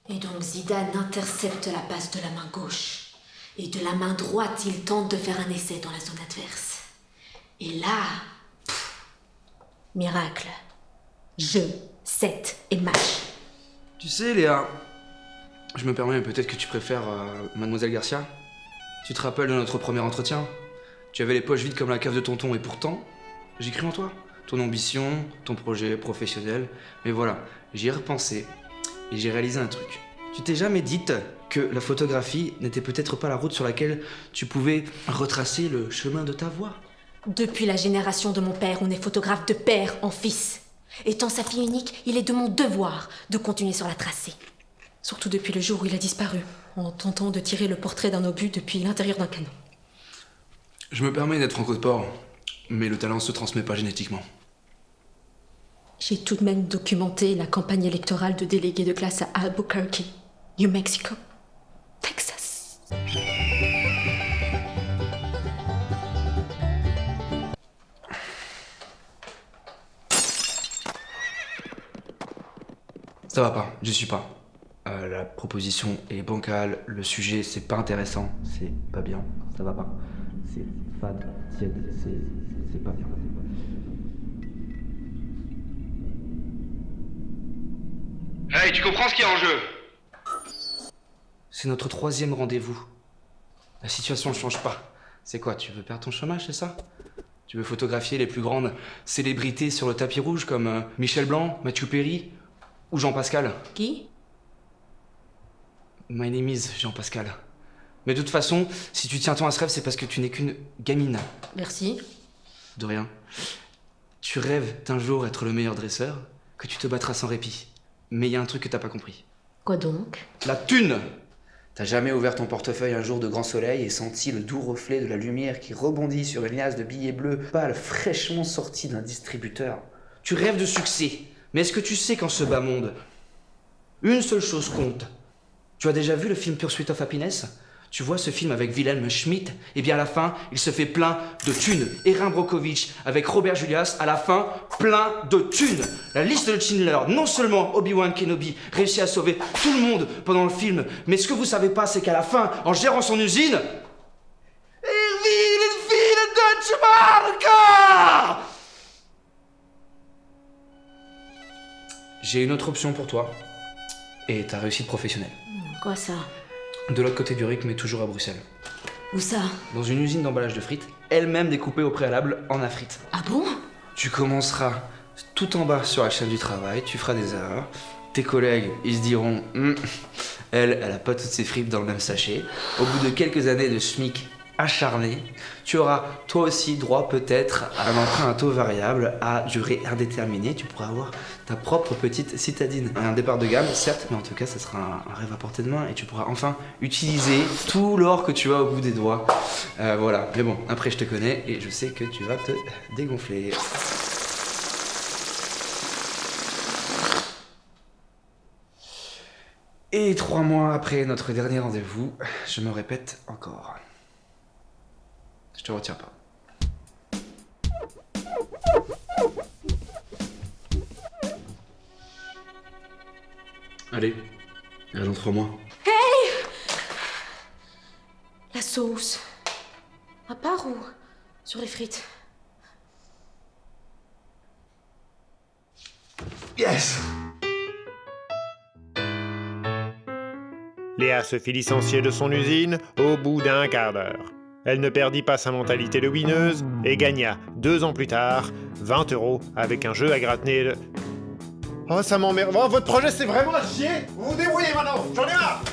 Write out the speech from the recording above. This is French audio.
Et donc Zidane intercepte la passe de la main gauche. Et de la main droite, il tente de faire un essai dans la zone adverse. Et là... miracle. Jeu, set et match. Tu sais, Léa, je me permets, peut-être que tu préfères Mademoiselle Garcia. Tu te rappelles de notre premier entretien? Tu avais les poches vides comme la cave de tonton et pourtant, j'ai cru en toi. Ton ambition, ton projet professionnel. Mais voilà, j'y ai repensé et j'ai réalisé un truc. Tu t'es jamais dite que la photographie n'était peut-être pas la route sur laquelle tu pouvais retracer le chemin de ta voie? Depuis la génération de mon père, on est photographe de père en fils. Étant sa fille unique, il est de mon devoir de continuer sur la tracée. Surtout depuis le jour où il a disparu, en tentant de tirer le portrait d'un obus depuis l'intérieur d'un canon. Je me permets d'être franco de port, mais le talent se transmet pas génétiquement. J'ai tout de même documenté la campagne électorale de délégué de classe à Albuquerque, New Mexico, Texas. Ça va pas, je suis pas. La proposition est bancale, le sujet c'est pas intéressant, c'est pas bien, ça va pas. C'est fade, tiède, c'est pas bien. Hey, tu comprends ce qu'il y a en jeu? C'est notre 3e rendez-vous. La situation ne change pas. C'est quoi, tu veux perdre ton chômage, c'est ça? Tu veux photographier les plus grandes célébrités sur le tapis rouge comme Michel Blanc, Mathieu Perry ou Jean-Pascal? Qui? My name is Jean-Pascal. Mais de toute façon, si tu tiens tant à ce rêve, c'est parce que tu n'es qu'une gamine. Merci. De rien. Tu rêves d'un jour être le meilleur dresseur, que tu te battras sans répit. Mais il y a un truc que t'as pas compris. Quoi donc? La thune! T'as jamais ouvert ton portefeuille un jour de grand soleil et senti le doux reflet de la lumière qui rebondit sur une liasse de billets bleus pâles fraîchement sortis d'un distributeur? Tu rêves de succès, mais est-ce que tu sais qu'en ce bas monde, une seule chose compte? Tu as déjà vu le film Pursuit of Happiness? Tu vois ce film avec Wilhelm Schmidt? Et bien à la fin, il se fait plein de thunes. Erin Brockovich avec Robert Julias, à la fin, plein de thunes. La liste de Schindler, non seulement Obi-Wan Kenobi réussit à sauver tout le monde pendant le film, mais ce que vous savez pas, c'est qu'à la fin, en gérant son usine, j'ai une autre option pour toi et ta réussite professionnelle. Quoi ça? De l'autre côté du RIC, mais toujours à Bruxelles. Où ça? Dans une usine d'emballage de frites, elle-même découpée au préalable en afrites. Ah bon? Tu commenceras tout en bas sur la chaîne du travail, tu feras des erreurs. Tes collègues, ils se diront elle a pas toutes ses frites dans le même sachet. Au bout de quelques années de SMIC acharné, tu auras toi aussi droit peut-être à un emprunt à taux variable à durée indéterminée. Tu pourras avoir ta propre petite citadine. Un départ de gamme, certes, mais en tout cas, ça sera un rêve à portée de main et tu pourras enfin utiliser tout l'or que tu as au bout des doigts. Voilà, mais bon, après je te connais et je sais que tu vas te dégonfler. Et 3 mois après notre dernier rendez-vous, je me répète encore. Je te retiens pas. Allez, à dans 3 mois. La sauce. À part ou sur les frites? Yes! Léa se fit licencier de son usine au bout d'un quart d'heure. Elle ne perdit pas sa mentalité de winneuse et gagna 2 ans plus tard 20 € avec un jeu à gratter de... Oh, ça m'emmerde. Oh, votre projet, c'est vraiment à chier. Vous vous débrouillez maintenant. J'en ai marre.